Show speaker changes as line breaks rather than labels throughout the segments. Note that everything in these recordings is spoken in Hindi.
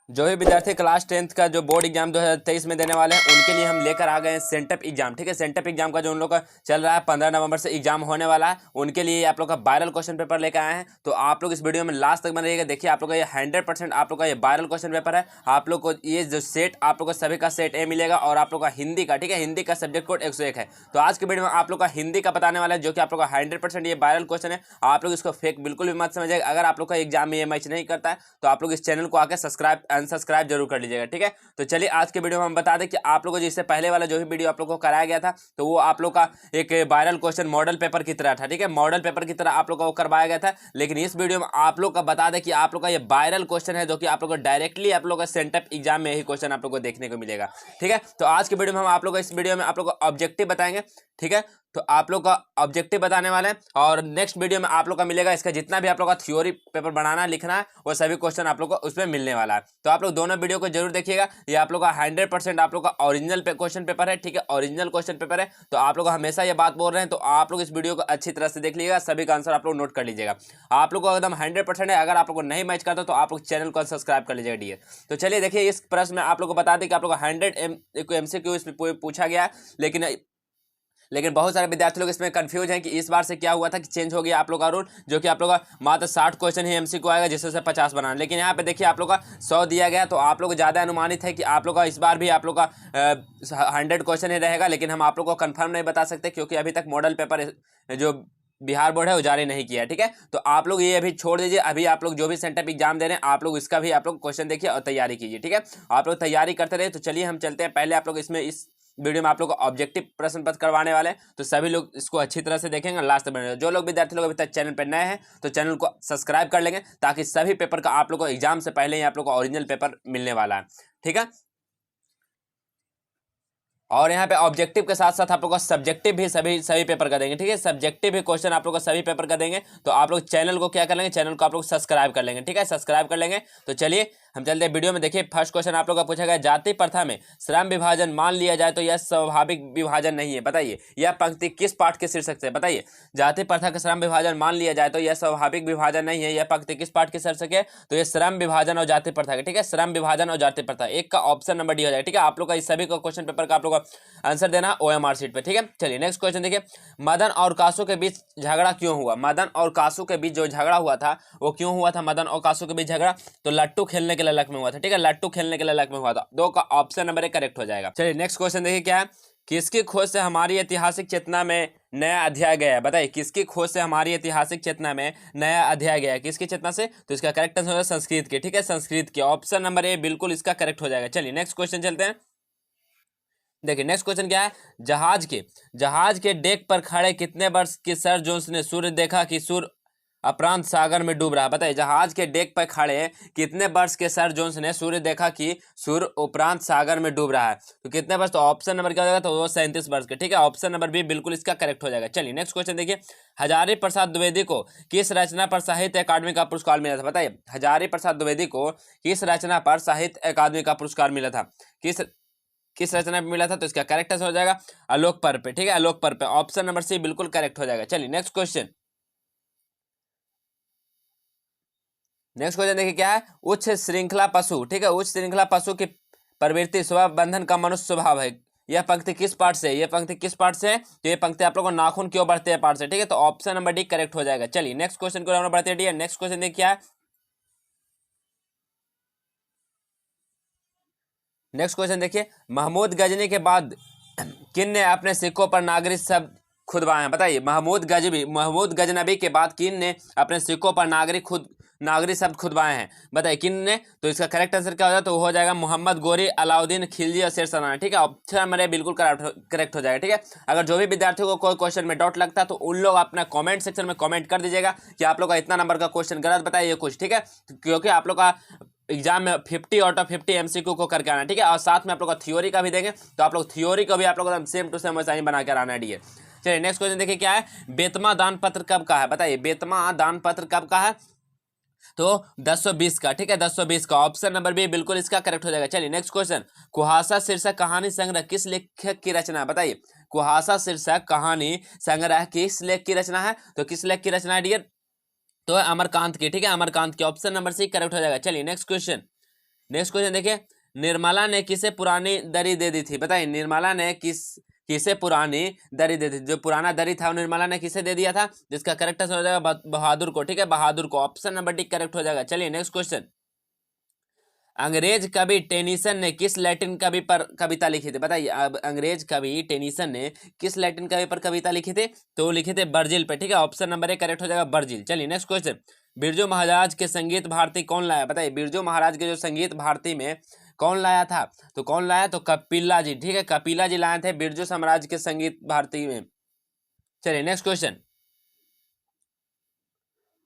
जो भी विद्यार्थी क्लास 10th का जो बोर्ड एग्जाम 2023 में देने वाले हैं उनके लिए हम लेकर आ गए हैं सेंटअप एग्जाम। ठीक है, सेंटअप एग्जाम का जो उन लोग का चल रहा है 15 नवंबर से एग्जाम होने वाला है, उनके लिए आप लोग का वायरल क्वेश्चन पेपर लेकर आए हैं। तो आप लोग इस वीडियो में लास्ट तक बने रहिएगा। देखिए आप लोग का ये 100% आप लोग का ये वायरल क्वेश्चन पेपर है। आप लोग को ये जो सेट आप लोग को सभी का सेट ए मिलेगा और आप लोग का हिंदी का, ठीक है, हिंदी का सब्जेक्ट कोड 101 है। तो आज की वीडियो में आप लोग का हिंदी का बताने वाला है, जो कि आप लोग का 100% ये वायरल क्वेश्चन है। आप लोग इसको फेक बिल्कुल भी मत समझिएगा। अगर आप लोग का एग्जाम में ये मैच नहीं करता है तो आप लोग इस चैनल को आकर सब्सक्राइब अनसब्सक्राइब जरूर कर लीजिएगा। ठीक है, तो चलिए आज के वीडियो में हम बता दें कि आप लोगों को जिससे पहले वाला जो भी वीडियो आप लोग को कराया गया था तो वो आप लोग का एक वायरल क्वेश्चन मॉडल पेपर की तरह था। ठीक है, मॉडल पेपर की तरह आप लोग को करवाया गया था, लेकिन इस वीडियो में आप लोग का बता दें कि आप लोग का ये वायरल क्वेश्चन है, जो कि आप लोग को डायरेक्टली आप लोग का सेंटअप एग्जाम में यही क्वेश्चन आप लोग को देखने को मिलेगा। ठीक है, तो आज के वीडियो में हम आप लोग को इस वीडियो में आप लोग को ऑब्जेक्टिव बताएंगे। ठीक है, तो आप लोग का ऑब्जेक्टिव बताने वाले हैं और नेक्स्ट वीडियो में आप लोग का मिलेगा इसका जितना भी आप लोग का थ्योरी पेपर बनाना लिखना है वो सभी क्वेश्चन आप लोग को उसमें मिलने वाला है। तो आप लोग दोनों वीडियो को जरूर देखिएगा। ये आप लोग का 100% आप लोग का ओरिजिनल क्वेश्चन पेपर है। ठीक है, ओरिजिनल क्वेश्चन पेपर है, तो आप लोग हमेशा ये बात बोल रहे हैं, तो आप लोग इस वीडियो को अच्छी तरह से देख लीजिएगा, सभी का आंसर आप लोग नोट कर लीजिएगा। आप लोग को एकदम 100% है। अगर आप लोग को नहीं मैच करता तो आप लोग चैनल को सब्सक्राइब कर लीजिएगा डियर। तो चलिए देखिए, इस प्रश्न में आप लोग को बता दें कि आप लोग का 100 MCQ इसमें पूछा गया है, लेकिन बहुत सारे विद्यार्थी लोग इसमें कंफ्यूज हैं कि इस बार से क्या हुआ था कि चेंज हो गया आप लोग का रूल, जो कि आप लोग का मात्र 60 क्वेश्चन ही एमसीक्यू आएगा जिससे से 50 बनाना। लेकिन यहाँ पे देखिए आप लोग का 100 दिया गया, तो आप लोग ज़्यादा अनुमानित है कि आप लोग का इस बार भी आप लोग का 100 क्वेश्चन ही रहेगा। लेकिन हम आप लोग को कंफर्म नहीं बता सकते क्योंकि अभी तक मॉडल पेपर जो बिहार बोर्ड है वो जारी नहीं किया है। ठीक है, तो आप लोग ये अभी छोड़ दीजिए। अभी आप लोग जो भी सेंटअप एग्जाम दे रहे हैं आप लोग इसका भी आप लोग क्वेश्चन देखिए और तैयारी कीजिए। ठीक है, आप लोग तैयारी करते रहे। तो चलिए हम चलते हैं। पहले आप लोग इसमें इस वीडियो में आप लोग को ऑब्जेक्टिव प्रश्न पत्र करवाने वाले हैं, तो सभी लोग इसको अच्छी तरह से देखेंगे लास्ट में। जो लोग विद्यार्थी लोग अभी तक चैनल पर नए हैं तो चैनल को सब्सक्राइब कर लेंगे, ताकि सभी पेपर का आप लोग को एग्जाम से पहले ही आप लोग को ओरिजिनल पेपर मिलने वाला है। ठीक है, और यहाँ पे ऑब्जेक्टिव के साथ साथ आप लोग का सब्जेक्टिव भी सभी पेपर का देंगे। ठीक है, सब्जेक्टिव भी क्वेश्चन आप लोग का सभी पेपर का देंगे। तो आप लोग चैनल को क्या कर लेंगे, चैनल को आप लोग सब्सक्राइब कर लेंगे। ठीक है, सब्सक्राइब कर लेंगे। तो चलिए हम चलते हैं वीडियो में। देखिए फर्स्ट क्वेश्चन आप लोग का पूछा गया, जाति प्रथा में श्रम विभाजन मान लिया जाए तो यह स्वाभाविक विभाजन नहीं है, बताइए। यह पंक्ति किस पाठ के शीर्षक से, बताइए। जाति प्रथा का श्रम विभाजन मान लिया जाए तो यह स्वाभाविक विभाजन नहीं है, यह पंक्ति किस पाठ के शीर्षक है, तो यह श्रम विभाजन और जाति प्रथा का। ठीक है, श्रम विभाजन और जाति प्रथा, एक का ऑप्शन नंबर डी हो जाएगा। ठीक है, आप लोग का इस सभी का क्वेश्चन पेपर का आप लोग का आंसर देना OMR सीट पे। ठीक है, चलिए नेक्स्ट क्वेश्चन देखिए, मदन और कासू के बीच झगड़ा क्यों हुआ। मदन और कासू के बीच जो झगड़ा हुआ था वो क्यों हुआ था, मदन और कासू के बीच झगड़ा, तो लट्टू खेलने के लालच में हुआ था। ठीक है, लट्टू खेलने के लालच में हुआ था। दो का ऑप्शन नंबर 1 करेक्ट हो जाएगा। चलिए नेक्स्ट क्वेश्चन देखिए क्या है, किसकी खोज से हमारी ऐतिहासिक चेतना में नया अध्याय गया है, बताइए। किसकी खोज से हमारी ऐतिहासिक चेतना में नया अध्याय गया है, किसकी चेतना से, तो इसका करेक्ट आंसर होगा संस्कृत की। ठीक है, संस्कृत की, ऑप्शन नंबर ए बिल्कुल इसका करेक्ट हो जाएगा। चलिए नेक्स्ट क्वेश्चन चलते हैं। देखिए नेक्स्ट क्वेश्चन क्या है, जहाज के डेक पर खड़े कितने वर्ष के सर जोन्स ने सूर्य देखा कि सूर्य अप्रांत सागर में डूब रहा है, बताइए। जहाज के डेक पर खड़े कितने वर्ष के सर जोन्स ने सूर्य देखा कि सूर्य उपरांत सागर में डूब रहा है, तो कितने वर्ष, तो ऑप्शन नंबर क्या हो जाएगा, तो वो 37 वर्ष के। ठीक है, ऑप्शन नंबर बी बिल्कुल इसका करेक्ट हो जाएगा। चलिए नेक्स्ट क्वेश्चन देखिए, हजारी प्रसाद द्विवेदी को किस रचना पर साहित्य अकादमी का पुरस्कार मिला था, बताइए। हजारी प्रसाद द्विवेदी को किस रचना पर साहित्य अकादमी का पुरस्कार मिला था, किस रचना पे मिला था, तो इसका करेक्ट आंसर हो जाएगा आलोक पर्व पे। ठीक है, आलोक पर्व पे, ऑप्शन नंबर सी बिल्कुल करेक्ट हो जाएगा। चलिए नेक्स्ट क्वेश्चन देखिए क्या है, उच्च श्रृंखला पशु। ठीक है, उच्च श्रृंखला पशु की प्रवृत्ति स्वभाव बंधन का मनुष्य स्वभाव है, यह पंक्ति किस पाठ से, यह पंक्ति किस पाठ से, तो ये पंक्ति आप लोगों को नाखून क्यों बढ़ते हैं पाठ से। ठीक है, तो ऑप्शन नंबर डी करेक्ट हो जाएगा। चलिए नेक्स्ट क्वेश्चन को हम बढ़ते हैं। नेक्स्ट क्वेश्चन देखिए क्या है, नेक्स्ट क्वेश्चन देखिए, महमूद गजनी के बाद किन ने अपने सिक्कों पर नागरिक शब्द खुदवाए हैं, बताइए। महमूद गजनबी के बाद किन ने अपने सिक्कों पर नागरिक शब्द खुदवाए हैं, बताइए किन ने, तो इसका करेक्ट आंसर क्या हो जाएगा, तो वो हो जाएगा मोहम्मद गोरी, अलाउद्दीन खिलजी और शेर सराना। ठीक है, ऑप्शन नंबर बिल्कुल करेक्ट हो जाएगा। ठीक है, अगर जो भी विद्यार्थियों को कोई क्वेश्चन में डाउट लगता है तो उन लोग अपना कमेंट सेक्शन में कमेंट कर दीजिएगा कि आप लोग का इतना नंबर का क्वेश्चन गलत बताइए कुछ। ठीक है, क्योंकि आप लोग का एग्जाम में 50 आउट ऑफ 50 MCQ को करके आना। ठीक है, और साथ में आप लोग का थ्योरी का भी देंगे, तो आप लोग थ्योरी को भी आप लोग सेम टू सेम वैसा ही बना कर आना है। चलिए नेक्स्ट क्वेश्चन देखिए क्या है, बेतमा दान पत्र कब का है, बताइए। बेतमा दान पत्र कब का है, तो 1020 का। ठीक है, 1020 का, ऑप्शन नंबर बी बिल्कुल इसका करेक्ट हो जाएगा। चलिए नेक्स्ट क्वेश्चन, कुहासा शीर्षक कहानी संग्रह किस लेखक की रचना है, बताइए। कुहासा शीर्षक कहानी संग्रह किस लेख की रचना है, तो किस लेख की रचना है डियर, तो अमरकांत की। ठीक है, अमरकांत की, ऑप्शन नंबर सी करेक्ट हो जाएगा। चलिए नेक्स्ट क्वेश्चन, नेक्स्ट क्वेश्चन देखिए, निर्मला ने किसे पुरानी दरी दे दी थी? बताइए, निर्मला ने किसे पुरानी दरी दे दी? जो पुराना दरी था वो निर्मला ने किसे दे दिया था? जिसका करेक्ट आंसर हो जाएगा बहादुर को। ठीक है, बहादुर को, ऑप्शन नंबर डी करेक्ट हो जाएगा। चलिए नेक्स्ट क्वेश्चन, अंग्रेज कवि टेनीसन ने किस लैटिन कवि पर कविता लिखी थी? बताइए, अब अंग्रेज कवि टेनीसन ने किस लैटिन कवि पर कविता लिखी थी? तो वो लिखे थे वर्जिल पे। ठीक है, ऑप्शन नंबर ए करेक्ट हो जाएगा, वर्जिल। चलिए नेक्स्ट क्वेश्चन, बिरजू महाराज के संगीत भारती कौन लाया? बताइए, बिरजू महाराज के जो संगीत भारती में कौन लाया था? तो कौन लाया? तो कपिला जी। ठीक है, कपिला जी लाए थे बिरजू साम्राज्य के संगीत भारती में। चलिए next question,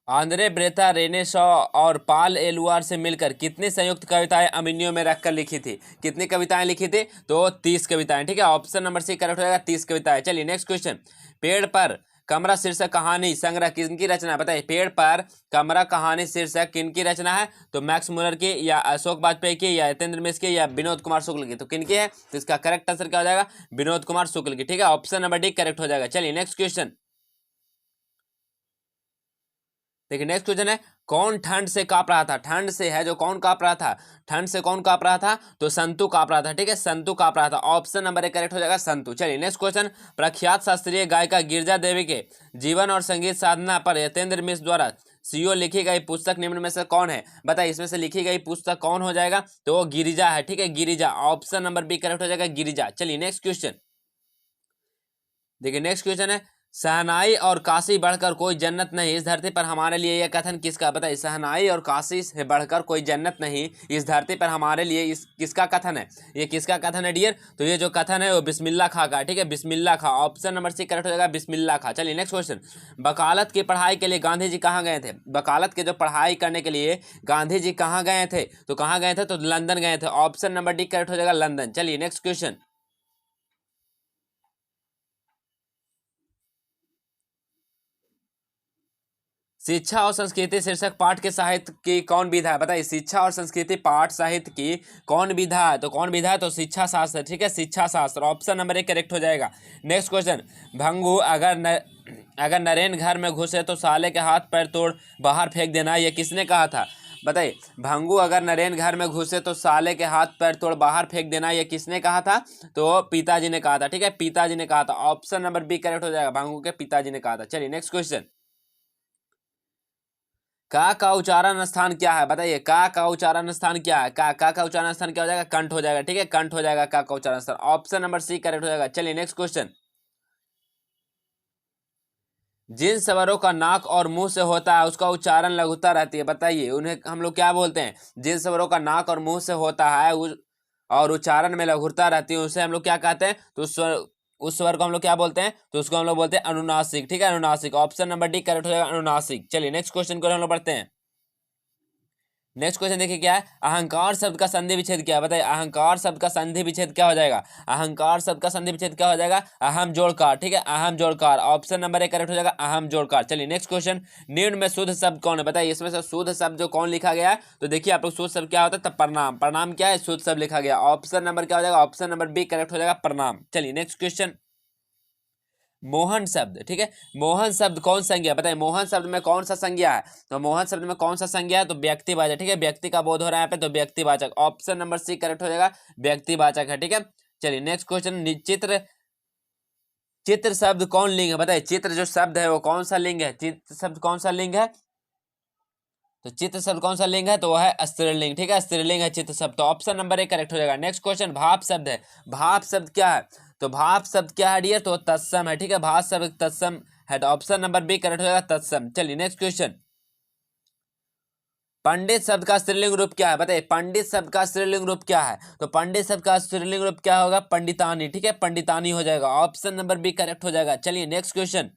Andre Breton Rene Char और पाल एलुआर से मिलकर कितनी संयुक्त कविताएं अमिनियो में रखकर लिखी थी? कितनी कविताएं लिखी थी? तो 30 कविताएं। ठीक है, ऑप्शन नंबर सी करेक्ट हो जाएगा, 30 कविताएं। चलिए नेक्स्ट क्वेश्चन, पेड़ पर कमरा शीर्षक कहानी संग्रह किनकी रचना है? बताइए, पेड़ पर कमरा कहानी शीर्षक किनकी रचना है? तो मैक्स मुलर की, या अशोक वाजपेयी की, या यतेंद्र मिश्र की, या विनोद कुमार शुक्ल की? तो किनकी है? तो इसका करेक्ट आंसर क्या हो जाएगा? विनोद कुमार शुक्ल की। ठीक है, ऑप्शन नंबर डी करेक्ट हो जाएगा। चलिए नेक्स्ट क्वेश्चन देखिए, नेक्स्ट क्वेश्चन है, कौन ठंड से कांप रहा था? ठंड से है जो कौन कांप रहा था? ठंड से कौन कांप रहा था? तो संतु कांप रहा था। ठीक है, संतु कांप रहा था, ऑप्शन नंबर ए करेक्ट हो जाएगा, संतु। चलिए नेक्स्ट क्वेश्चन, प्रख्यात शास्त्रीय गायिका गिरजा देवी के जीवन और संगीत साधना पर यतेंद्र मिश्र द्वारा सीओ लिखी गई पुस्तक निम्न में से कौन है? बताइए, इसमें से लिखी गई पुस्तक कौन हो जाएगा? तो वो गिरिजा है। ठीक है, Girija, option number B correct हो जाएगा, गिरिजा। चलिए नेक्स्ट क्वेश्चन देखिए, नेक्स्ट क्वेश्चन है, सहनाई और काशी बढ़कर कोई जन्नत नहीं इस धरती पर हमारे लिए, यह कथन किसका? बताइए, सहनाई और काशी से बढ़कर कोई जन्नत नहीं इस धरती पर हमारे लिए, इस किसका कथन है? ये किसका कथन है डियर? तो ये जो कथन है वो बिस्मिल्लाह खां का। ठीक है, बिस्मिल्लाह खां, ऑप्शन नंबर सी करेक्ट हो जाएगा, बिस्मिल्लाह खां। चलिए नेक्स्ट क्वेश्चन, वकालत की पढ़ाई के लिए गांधी जी कहाँ गए थे? वकालत के जो पढ़ाई करने के लिए गांधी जी कहाँ गए थे? तो कहाँ गए थे? तो लंदन गए थे, ऑप्शन नंबर डी करेक्ट हो जाएगा, लंदन। चलिए नेक्स्ट क्वेश्चन, शिक्षा और संस्कृति शीर्षक पाठ के साहित्य की कौन विधा है? बताइए, शिक्षा और संस्कृति पाठ साहित्य की कौन विधा है? तो कौन विधा है? तो शिक्षा शास्त्र। ठीक है, शिक्षा शास्त्र, ऑप्शन नंबर एक करेक्ट हो जाएगा। नेक्स्ट क्वेश्चन, भंगू अगर नरेन घर में घुसे तो साले के हाथ पैर तोड़ बाहर फेंक देना, ये किसने कहा था? बताइए, भंगू अगर नरेन घर में घुसे तो साले के हाथ पैर तोड़ बाहर फेंक देना, ये किसने कहा था? तो पिताजी ने कहा था। ठीक है, पिताजी ने कहा था, ऑप्शन नंबर बी करेक्ट हो जाएगा, भंगू के पिताजी ने कहा था। चलिए नेक्स्ट क्वेश्चन, का उच्चारण स्थान क्या है? बताइए, का उच्चारण स्थान क्या है? का उच्चारण स्थान क्या हो जाएगा? कंठ हो जाएगा। ठीक है, कंठ हो जाएगा का उच्चारण स्थान, ऑप्शन नंबर सी करेक्ट हो जाएगा। चलिए नेक्स्ट क्वेश्चन, जिन स्वरों का नाक और मुंह से होता है उसका उच्चारण लघुता रहती है, बताइए उन्हें हम लोग क्या बोलते हैं? जिन स्वरों का नाक और मुंह से होता है और उच्चारण में लघुता रहती है, उसे हम लोग क्या कहते हैं? तो उस स्वर को हम लोग क्या बोलते हैं? तो उसको हम लोग बोलते हैं अनुनासिक। ठीक है, अनुनासिक, ऑप्शन नंबर डी करेक्ट हो जाएगा, अनुनासिक। चलिए नेक्स्ट क्वेश्चन को हम लोग बढ़ते हैं। नेक्स्ट क्वेश्चन देखिए क्या है, अहंकार शब्द का संधि विच्छेद क्या है? बताइए, अहंकार शब्द का संधि विच्छेद क्या हो जाएगा? अहंकार शब्द का संधि विच्छेद क्या हो जाएगा? अहम जोड़कार। ठीक है, अहम जोड़कार, ऑप्शन नंबर एक करेक्ट हो जाएगा, अहम जोड़कार। चलिए नेक्स्ट क्वेश्चन, निम्न में शुद्ध शब्द कौन है? बताइए, इसमें से शुद्ध शब्द जो कौन लिखा गया है? तो देखिए आप लोग, शुद्ध शब्द क्या होता है? तब प्रणाम, प्रणाम क्या है? शुद्ध शब्द लिखा गया, ऑप्शन नंबर क्या हो जाएगा? ऑप्शन नंबर बी करेक्ट हो जाएगा, प्रणाम। चलिए नेक्स्ट क्वेश्चन, मोहन शब्द। ठीक है, मोहन शब्द कौन संज्ञा? बताइए, मोहन शब्द में कौन सा संज्ञा है? तो मोहन शब्द में कौन सा संज्ञा है? तो व्यक्तिवाचक। ठीक है, व्यक्ति का बोध हो रहा है यहाँ पे, तो व्यक्तिवाचक, ऑप्शन नंबर सी करेक्ट हो जाएगा, व्यक्तिवाचक है। ठीक है, चलिए नेक्स्ट क्वेश्चन, चित्र चित्र शब्द कौन लिंग है? बताइए, चित्र जो शब्द है वो कौन सा लिंग है? चित्र शब्द कौन सा लिंग है? तो चित्र शब्द कौन सा लिंग है? तो वह है स्त्रीलिंग। ठीक है, स्त्रीलिंग है चित्र शब्द, तो ऑप्शन नंबर एक करेक्ट हो जाएगा। नेक्स्ट क्वेश्चन, भाप शब्द है, भाप शब्द क्या है? तो भाप शब्द क्या है डियर? तो तत्सम है। ठीक है, भाप शब्द तत्सम है, तो ऑप्शन नंबर बी करेक्ट हो जाएगा, तत्सम। चलिए नेक्स्ट क्वेश्चन, पंडित शब्द का स्त्रीलिंग रूप क्या है? बताइए, पंडित शब्द का स्त्रीलिंग रूप क्या है? तो पंडित शब्द का स्त्रीलिंग रूप क्या होगा? पंडितानी। ठीक है, पंडितानी हो जाएगा, ऑप्शन नंबर बी करेक्ट हो जाएगा। चलिए नेक्स्ट क्वेश्चन,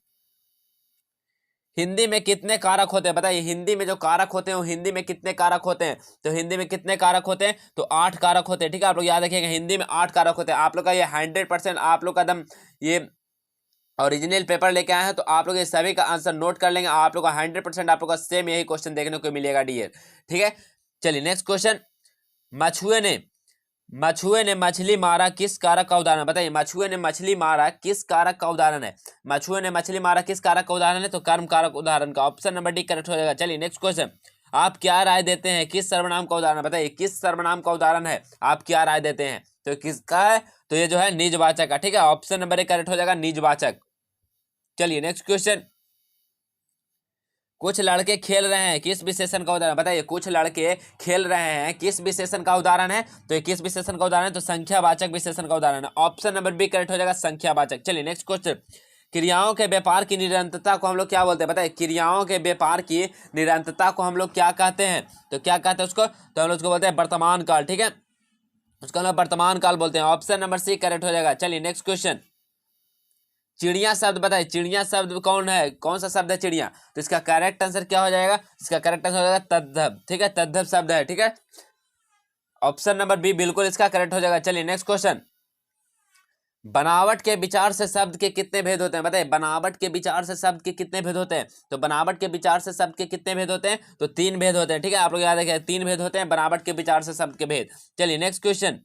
हिंदी में कितने कारक होते हैं? बताइए, हिंदी में जो कारक होते हैं वो हिंदी में कितने कारक होते हैं? तो हिंदी में कितने कारक होते हैं? तो 8 कारक होते हैं। ठीक है, आप लोग याद रखिएगा, हिंदी में 8 कारक होते हैं। आप लोग का ये 100% आप लोग का दम ये ओरिजिनल पेपर लेके आए हैं, तो आप लोग ये सभी का आंसर नोट कर लेंगे। आप लोग का 100% आप लोग का सेम यही क्वेश्चन देखने को मिलेगा डियर। ठीक है, चलिए नेक्स्ट क्वेश्चन, मछुए ने मछुए ने मछली मारा किस कारक का उदाहरण? बताइए, मछुए ने मछली मारा किस कारक का उदाहरण है? मछुए ने मछली मारा किस कारक का उदाहरण है? तो कर्म कारक उदाहरण का, ऑप्शन नंबर डी करेक्ट हो जाएगा। चलिए नेक्स्ट क्वेश्चन, आप क्या राय देते हैं, किस सर्वनाम का उदाहरण बताइए, किस सर्वनाम का उदाहरण है, आप क्या राय देते हैं, तो किसका है, तो ये जो है निजवाचक का, ठीक है, ऑप्शन नंबर 1 करेक्ट हो जाएगा, निजवाचक। चलिए नेक्स्ट क्वेश्चन, कुछ लड़के खेल रहे हैं, किस विशेषण का उदाहरण बताइए, कुछ लड़के खेल रहे हैं, किस विशेषण का उदाहरण है, तो ये किस विशेषण का उदाहरण है, तो संख्यावाचक विशेषण का उदाहरण है, ऑप्शन नंबर बी करेक्ट हो जाएगा, संख्यावाचक। चलिए नेक्स्ट क्वेश्चन, क्रियाओं के व्यापार की निरंतरता को हम लोग क्या बोलते हैं बताइए, क्रियाओं के व्यापार की निरंतरता को हम लोग क्या कहते हैं, तो क्या कहते हैं उसको, तो हम लोग उसको बोलते हैं वर्तमान काल, ठीक है, उसको हम लोग वर्तमान काल बोलते हैं, ऑप्शन नंबर सी करेक्ट हो जाएगा। चलिए नेक्स्ट क्वेश्चन, चिड़िया शब्द बताइए, चिड़िया शब्द कौन है, कौन सा शब्द है चिड़िया, तो इसका करेक्ट आंसर क्या हो जाएगा, इसका करेक्ट आंसर हो जाएगा तद्भव, ठीक है, तद्भव शब्द है, ठीक है, ऑप्शन नंबर बी बिल्कुल इसका करेक्ट हो जाएगा। चलिए नेक्स्ट क्वेश्चन, बनावट के विचार से शब्द के कितने भेद होते हैं बताइए, बनावट के विचार से शब्द के कितने भेद होते हैं, तो बनावट के विचार से शब्द के कितने भेद होते हैं, तो 3 भेद होते हैं, ठीक है, आप लोग याद रखें 3 भेद होते हैं बनावट के विचार से शब्द के भेद। चलिए नेक्स्ट क्वेश्चन,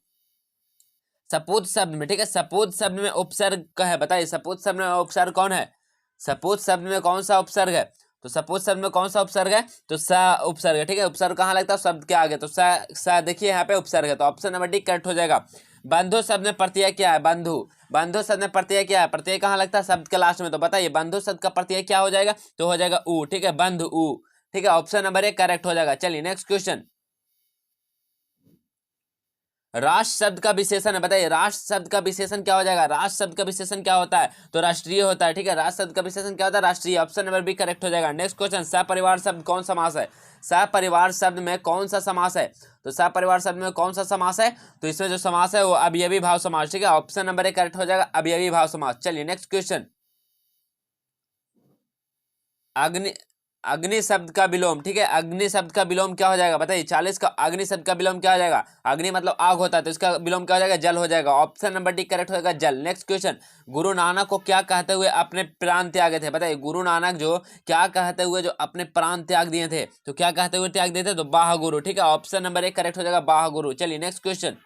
सपूत शब्द में, ठीक है, सपूत शब्द में उपसर्ग का है बताइए, सपूत शब्द में उपसर्ग कौन है, सपूत शब्द में कौन सा उपसर्ग है, तो सपूत शब्द में कौन सा उपसर्ग है, तो स उपसर्ग है, ठीक है, उपसर्ग कहाँ लगता है, शब्द के आगे, तो स देखिए यहाँ पे उपसर्ग है, तो ऑप्शन नंबर डी करेक्ट हो जाएगा। बंधु शब्द में प्रत्यय क्या है, बंधु, बंधु शब्द में प्रत्यय क्या है, प्रत्यय कहाँ लगता है, शब्द के लास्ट में, तो बताइए बंधु शब्द का प्रत्यय क्या हो जाएगा, तो हो जाएगा ऊ, ठीक है, बंधु ऊ, ठीक है, ऑप्शन नंबर 1 करेक्ट हो जाएगा। चलिए नेक्स्ट क्वेश्चन, राष्ट्र शब्द का विशेषण है बताइए, राष्ट्र शब्द का विशेषण क्या हो जाएगा, राष्ट्र शब्द का विशेषण क्या होता है, तो राष्ट्रीय होता है, ठीक है, राष्ट्र शब्द का विशेषण क्या होता है, राष्ट्रीय, ऑप्शन नंबर बी करेक्ट हो जाएगा। नेक्स्ट क्वेश्चन, सपरिवार शब्द कौन समास है, सपरिवार शब्द में कौन सा समास है, तो सपरिवार शब्द में कौन सा समास है, तो इसमें जो समास है वो अवयवी भाव समास, ठीक है, ऑप्शन नंबर 1 करेक्ट हो जाएगा, अवयवी भाव समास। चलिए नेक्स्ट क्वेश्चन, अग्नि, अग्नि शब्द का विलोम, ठीक है, अग्नि शब्द का विलोम क्या हो जाएगा बताइए, 40 का अग्नि शब्द का विलोम क्या हो जाएगा, अग्नि मतलब आग होता है, तो इसका विलोम क्या हो जाएगा, जल हो जाएगा, ऑप्शन नंबर डी करेक्ट हो जाएगा, जल। नेक्स्ट क्वेश्चन, गुरु नानक को क्या कहते हुए अपने प्राण त्यागे थे बताइए, गुरु नानक जो क्या कहते हुए जो अपने प्राण त्याग दिए थे, तो क्या कहते हुए त्याग दिए थे, तो बाह गुरु, ठीक है, ऑप्शन नंबर 1 करेक्ट हो जाएगा, बाह गुरु। चलिए नेक्स्ट क्वेश्चन,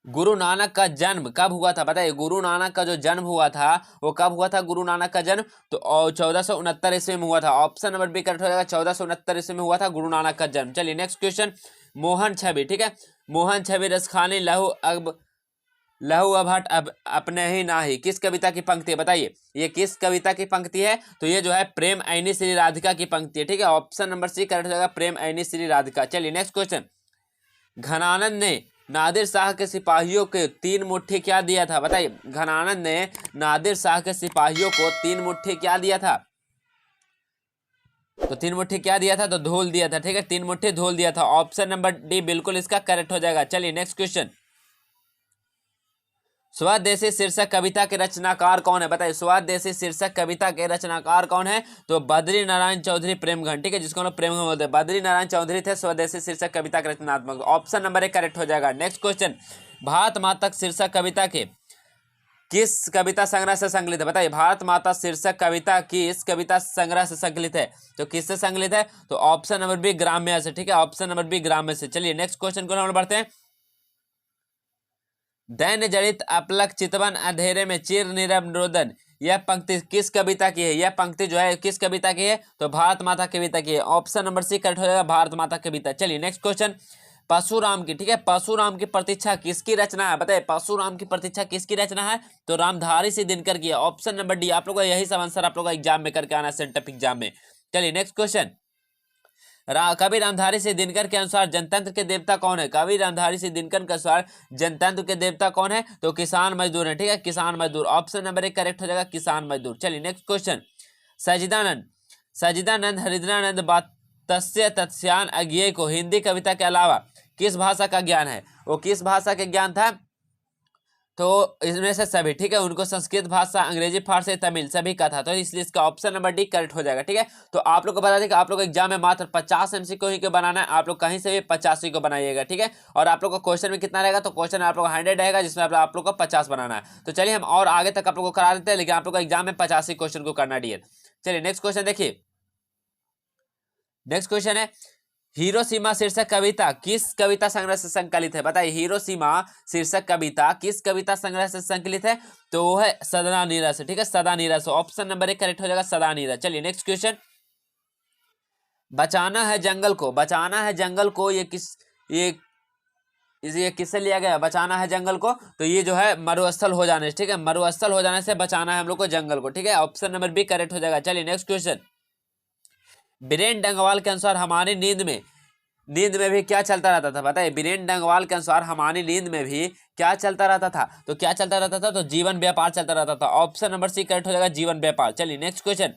गुरु नानक का जन्म कब हुआ था बताइए, गुरु नानक का जो जन्म हुआ था वो कब हुआ था, गुरु नानक का जन्म तो 1469 ईस्वी में हुआ था, ऑप्शन नंबर बी करेक्ट हो जाएगा, 1469 ईस्वी में हुआ था गुरु नानक का जन्म। चलिए नेक्स्ट क्वेश्चन, मोहन छवि, ठीक है, मोहन छवि रसखानी लहू अभट अब अपने ही ना ही, किस कविता की पंक्ति है बताइए, ये किस कविता की पंक्ति है, तो ये जो है प्रेम ऐनी श्री राधिका की पंक्ति है, ठीक है, ऑप्शन नंबर सी करेक्ट हो जाएगा, प्रेम ऐनी श्री राधिका। चलिए नेक्स्ट क्वेश्चन, घनानंद ने नादिर शाह के सिपाहियों को 3 मुट्ठी क्या दिया था बताइए, घनानंद ने नादिर शाह के सिपाहियों को 3 मुट्ठी क्या दिया था, तो 3 मुट्ठी क्या दिया था, तो धूल दिया था, ठीक है, 3 मुट्ठी धूल दिया था, ऑप्शन नंबर डी बिल्कुल इसका करेक्ट हो जाएगा। चलिए नेक्स्ट क्वेश्चन, स्वदेशी शीर्षक कविता के रचनाकार कौन है बताइए, स्वदेशी शीर्षक कविता के रचनाकार कौन है, तो बद्री नारायण चौधरी प्रेमघन, ठीक है, जिसको हम लोग प्रेमघन बोलते हैं, बद्री नारायण चौधरी थे स्वदेशी शीर्षक कविता के रचनात्मक, ऑप्शन नंबर 1 करेक्ट हो जाएगा। नेक्स्ट क्वेश्चन, भारत माता शीर्षक कविता के किस कविता संग्रह से संकलित है बताइए, भारत माता शीर्षक कविता किस कविता संग्रह से संकलित है, तो किससे संकलित है, तो ऑप्शन नंबर बी ग्राम्य से, ठीक है, ऑप्शन नंबर बी ग्राम्य से। चलिए नेक्स्ट क्वेश्चन को हम बढ़ते हैं, दैन्य जड़ित अपलक चितवन अंधेरे में चिर नीरव रोदन, यह पंक्ति किस कविता की है, यह पंक्ति जो है किस कविता की है, तो भारत माता कविता की है, ऑप्शन नंबर सी करेक्ट हो जाएगा, भारत माता कविता। चलिए नेक्स्ट क्वेश्चन, परशुराम की, ठीक है, परशुराम की प्रतीक्षा किसकी रचना है बताइए, परशुराम की प्रतीक्षा किसकी रचना है, तो रामधारी सिंह दिनकर की है, ऑप्शन नंबर डी। आप लोग का यही सब आंसर आप लोग का एग्जाम में करके आना, सेंटअप एग्जाम में। चलिए नेक्स्ट क्वेश्चन, कवि रामधारी सिंह दिनकर के अनुसार जनतंत्र के देवता कौन है, कवि रामधारी सिंह दिनकर के अनुसार जनतंत्र के देवता कौन है, तो किसान मजदूर है, ठीक है, किसान मजदूर, ऑप्शन नंबर 1 करेक्ट हो जाएगा, किसान मजदूर। चलिए नेक्स्ट क्वेश्चन, सजिदानंद सजिदानंद हरिद्रानंद तस्य तत्स्यान अज्ञेय को हिंदी कविता के अलावा किस भाषा का ज्ञान है, वो किस भाषा के ज्ञान था, तो इसमें से सभी, ठीक है, उनको संस्कृत भाषा, अंग्रेजी, फारसी, तमिल सभी का था, तो इसलिए इसका ऑप्शन नंबर डी करेक्ट हो जाएगा, ठीक है। तो आप लोग को बता दें कि आप लोग एग्जाम में मात्र 50 एमसीक्यू ही को बनाना है, आप लोग कहीं से भी 85 को बनाइएगा, ठीक है, और आप लोग को क्वेश्चन में कितना रहेगा, तो क्वेश्चन आप लोग 100 रहेगा, जिसमें आप लोग को 50 बनाना है। तो चलिए हम और आगे तक आप लोग को करा देते हैं, लेकिन आप लोग को एग्जाम में 85 क्वेश्चन को करना डियर। चलिए नेक्स्ट क्वेश्चन देखिए, नेक्स्ट क्वेश्चन है, हिरोशिमा शीर्षक कविता किस कविता संग्रह से संकलित है बताइए, हिरोशिमा शीर्षक कविता किस कविता संग्रह से संकलित है, तो वो है सदा नीरस, ठीक है, सदा नीरस, ऑप्शन नंबर 1 करेक्ट हो जाएगा, सदा नीरस। चलिए नेक्स्ट क्वेश्चन, बचाना है जंगल को, बचाना है जंगल को, ये किससे लिया गया? बचाना है जंगल को, तो ये जो है मरुस्थल हो जाने से, ठीक है, मरुस्थल हो जाने से बचाना है हम लोग को जंगल को, ठीक है, ऑप्शन नंबर बी करेक्ट हो जाएगा। चलिए नेक्स्ट क्वेश्चन। बीरेन डंगवाल के अनुसार हमारी नींद में भी क्या चलता रहता था? बताइए, बीरेन डंगवाल के अनुसार हमारी नींद में भी क्या चलता रहता था? तो क्या चलता रहता था? तो जीवन व्यापार चलता रहता था। ऑप्शन नंबर सी करेक्ट हो जाएगा, जीवन व्यापार। चलिए नेक्स्ट क्वेश्चन।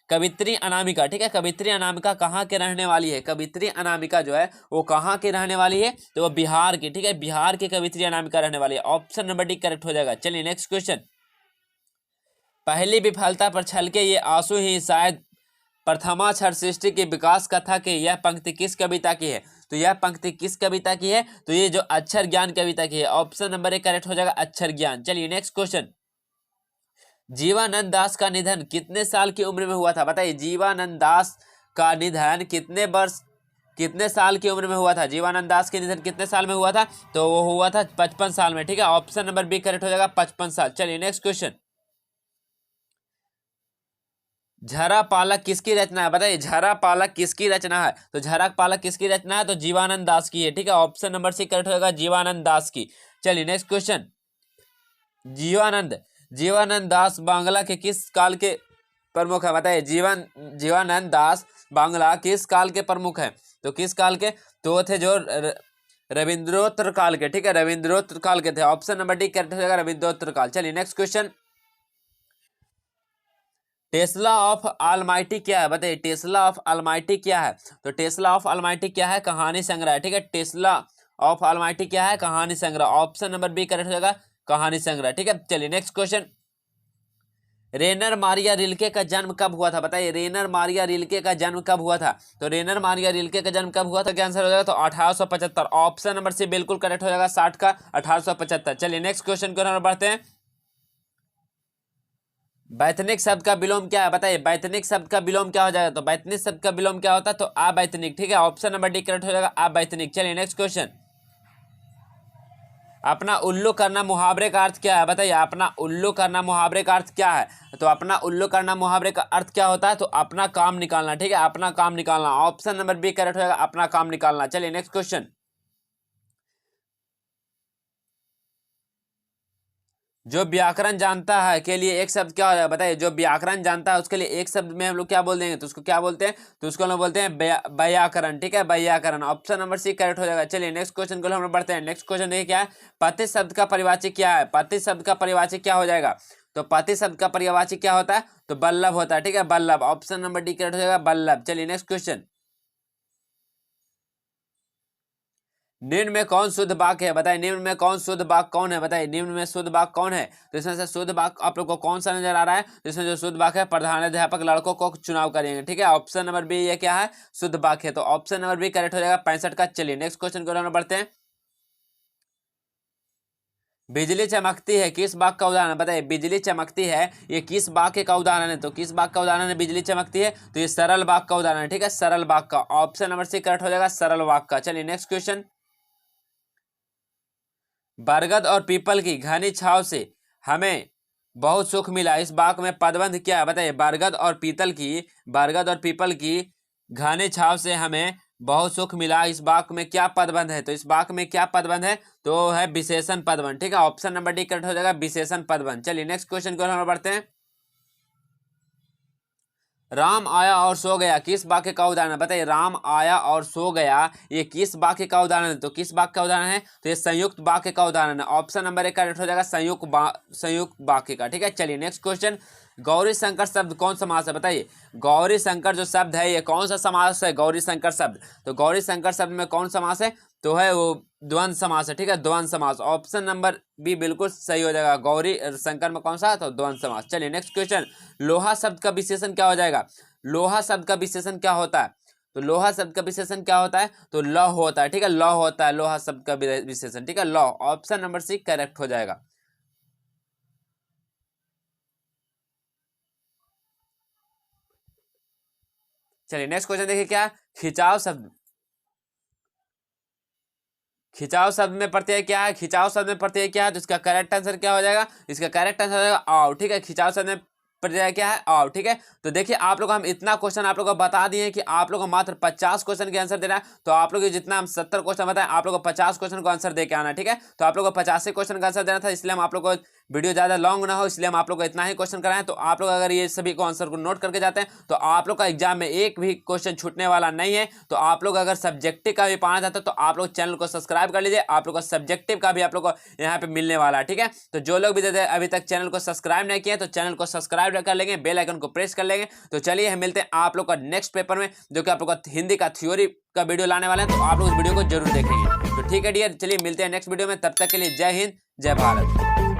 कवित्री अनामिका, ठीक है, कवित्री अनामिका कहाँ के रहने वाली है? कवित्री अनामिका जो है वो कहाँ की रहने वाली है? तो वो बिहार की, ठीक है, बिहार की कवित्री अनामिका रहने वाली है। ऑप्शन नंबर डी करेक्ट हो जाएगा। चलिए नेक्स्ट क्वेश्चन। पहली विफलता पर छलके ये आंसू ही शायद प्रथमाक्षर सृष्टि की विकास कथा की, यह पंक्ति किस कविता की है? तो यह पंक्ति किस कविता की है? तो ये जो अक्षर ज्ञान कविता की है। ऑप्शन नंबर ए करेक्ट हो जाएगा, अक्षर ज्ञान। चलिए नेक्स्ट क्वेश्चन। जीवानंद दास का निधन कितने साल की उम्र में हुआ था? बताइए, जीवानंद दास का निधन कितने साल की उम्र में हुआ था? जीवानंद दास के निधन कितने साल में हुआ था? तो वो हुआ था 55 साल में, ठीक है, ऑप्शन नंबर बी करेक्ट हो जाएगा, 55 साल। चलिए नेक्स्ट क्वेश्चन। झरा पालक किसकी रचना है? बताइए, झरा पालक किसकी रचना है? तो झरा पालक किसकी रचना है? तो जीवानंद दास की है, ठीक है, ऑप्शन नंबर सी करेक्ट होगा, जीवानंद दास की। चलिए नेक्स्ट क्वेश्चन। जीवानंद दास बांग्ला के किस काल के प्रमुख है? बताइए, जीवानंद दास बांग्ला किस काल के प्रमुख है? तो किस काल के? तो थे जो रविंद्रोत्तर काल के, ठीक है, रविंद्रोत्तर काल के थे। ऑप्शन नंबर डी करेक्ट हो जाएगा, रविंद्रोत्तर काल। चलिए next question. Tesla of almighty क्या है? बताइए, टेस्ला ऑफ ऑलमाइटी क्या है? तो टेस्ला ऑफ ऑलमाइटी क्या है? कहानी संग्रह, ठीक है, टेस्ला ऑफ ऑलमाइटी क्या है? कहानी संग्रह। ऑप्शन नंबर बी करेक्ट हो जाएगा, कहानी संग्रह, ठीक है। चलिए नेक्स्ट क्वेश्चन। रेनर मारिया रिल्के का जन्म कब हुआ था? बताइए, रेनर मारिया रिल्के का जन्म कब हुआ था? तो रेनर मारिया रिल्के का जन्म कब हुआ था? क्या आंसर हो जाएगा? तो 1875। ऑप्शन नंबर सी बिल्कुल करेक्ट हो जाएगा, 60 का 1875। चलिए नेक्स्ट क्वेश्चन की ओर बढ़ते हैं। वैतनिक शब्द का विलोम क्या है? बताइए, वैतनिक शब्द का विलोम क्या हो जाएगा? तो वैतनिक शब्द का विलोम क्या होता है? तो अवैतनिक, ठीक है, ऑप्शन नंबर डी करेक्ट हो जाएगा, अवैतनिक। चलिए नेक्स्ट क्वेश्चन। अपना उल्लू करना मुहावरे का अर्थ क्या है? बताइए, अपना उल्लू करना मुहावरे का अर्थ क्या है? तो अपना उल्लू करना मुहावरे का अर्थ क्या होता है? तो अपना काम निकालना, ठीक है, अपना काम निकालना। ऑप्शन नंबर बी करेक्ट हो जाएगा, अपना काम निकालना। चलिए नेक्स्ट क्वेश्चन। जो व्याकरण जानता है के लिए एक शब्द क्या हो जाएगा? बताइए, जो व्याकरण जानता है उसके लिए एक शब्द में हम लोग क्या बोल देंगे? तो उसको क्या बोलते हैं? तो उसको हम लोग बोलते हैं व्याकरण, ठीक है, व्याकरण। ऑप्शन नंबर सी करेक्ट हो जाएगा। चलिए नेक्स्ट क्वेश्चन को हम लोग बढ़ते हैं। नेक्स्ट क्वेश्चन देखिए क्या है। पति शब्द का परिवाची क्या है? पति शब्द का परिवाची क्या हो जाएगा? तो पति शब्द का परिवाची क्या होता है? तो बल्लभ होता है, ठीक है, Ballabh. Option number D correct हो जाएगा, बल्लभ। चलिए नेक्स्ट क्वेश्चन। निम्न में कौन शुद्ध वाक्य है? बताइए, निम्न में कौन शुद्ध वाक्य कौन है? बताइए, निम्न में शुद्ध वाक्य कौन है? तो इसमें से शुद्ध वाक्य आप लोग को कौन सा नजर आ रहा है? तो इसमें जो शुद्ध वाक्य है, प्रधानाध्यापक लड़कों को चुनाव करेंगे, ठीक है, ऑप्शन नंबर बी ये क्या है? शुद्ध वाक्य है। तो ऑप्शन नंबर बी करेक्ट हो जाएगा, 65 का। चलिए नेक्स्ट क्वेश्चन को बढ़ते हैं। बिजली चमकती है किस वाक्य का उदाहरण? बताइए, बिजली चमकती है ये किस वाक्य का उदाहरण है? तो किस वाक्य का उदाहरण है बिजली चमकती है? तो ये सरल वाक्य का उदाहरण है, ठीक है, सरल वाक्य का। ऑप्शन नंबर सी करेक्ट हो जाएगा, सरल वाक्य का। चलिए नेक्स्ट क्वेश्चन। बरगद और पीपल की घनी छांव से हमें बहुत सुख मिला, इस वाक्य में पदबंध क्या है? बताइए, बरगद और पीपल की घनी छांव से हमें बहुत सुख मिला, इस वाक्य में क्या पदबंध है? तो इस वाक्य में क्या पदबंध है? तो है विशेषण पदबंध, ठीक है, ऑप्शन नंबर डी करेक्ट हो जाएगा, विशेषण पदबंध। चलिए नेक्स्ट क्वेश्चन को हम बढ़ते हैं। राम आया और सो गया किस वाक्य का उदाहरण है? बताइए, राम आया और सो गया ये किस वाक्य का उदाहरण है? तो किस वाक्य का उदाहरण है? तो ये संयुक्त वाक्य का उदाहरण है। ऑप्शन नंबर एक करेक्ट हो जाएगा, संयुक्त वाक्य का, ठीक है। चलिए नेक्स्ट क्वेश्चन। गौरी शंकर शब्द कौन समास है? बताइए, गौरी शंकर जो शब्द है ये कौन सा समास है? गौरी शंकर शब्द, तो गौरी शंकर शब्द में कौन समास है? तो है वो द्वंद्व समास है, ठीक है, द्वंद्व समास। ऑप्शन नंबर बी बिल्कुल सही हो जाएगा, गौरी शंकर में कौन सा है? तो द्वंद्व समास। चलिए नेक्स्ट क्वेश्चन। लोहा शब्द का विशेषण क्या हो जाएगा? लोहा शब्द का विशेषण क्या होता है? तो लोहा शब्द का विशेषण क्या होता है? तो लौह होता है, ठीक है, लौह होता है लोहा शब्द का विशेषण, ठीक है, लौह। ऑप्शन नंबर सी करेक्ट हो जाएगा। चलिए नेक्स्ट क्वेश्चन देखिए क्या। खिंचाव शब्द में प्रत्यय क्या है? खिंचाव शब्द में प्रत्यय क्या है? तो इसका करेक्ट आंसर क्या हो जाएगा? इसका करेक्ट आंसर हो जाएगा आओ, ठीक है, खिंचाव शब्द में प्रत्यय क्या है आव, ठीक है। तो देखिए आप लोग हम इतना क्वेश्चन आप लोग को बता दिए कि आप लोग को मात्र 50 क्वेश्चन के आंसर देना है। तो आप लोग जितना हम 70 क्वेश्चन बताए आप लोग को 50 क्वेश्चन को आंसर दे के आना, ठीक है। तो आप लोग को 50 क्वेश्चन का आंसर देना था, इसलिए हम आप लोग को वीडियो ज्यादा लॉन्ग ना हो इसलिए हम आप लोग को इतना ही क्वेश्चन कराएं। तो आप लोग अगर ये सभी को आंसर को नोट करके जाते हैं तो आप लोग का एग्जाम में एक भी क्वेश्चन छूटने वाला नहीं है। तो आप लोग अगर सब्जेक्टिव का भी पाना चाहते हो तो आप लोग चैनल को सब्सक्राइब कर लीजिए, आप लोग को सब्जेक्टिव का भी आप लोग को यहाँ पे मिलने वाला है, ठीक है। तो जो लोग भी अभी तक चैनल को सब्सक्राइब नहीं किए तो चैनल को सब्सक्राइब कर लेंगे, बेल आइकन को प्रेस कर लेंगे। तो चलिए हम मिलते हैं आप लोग का नेक्स्ट पेपर में, जो कि आप लोग का हिंदी का थ्योरी का वीडियो लाने वाले हैं। तो आप लोग उस वीडियो को जरूर देखेंगे। तो ठीक है डियर, चलिए मिलते हैं नेक्स्ट वीडियो में, तब तक के लिए जय हिंद जय भारत।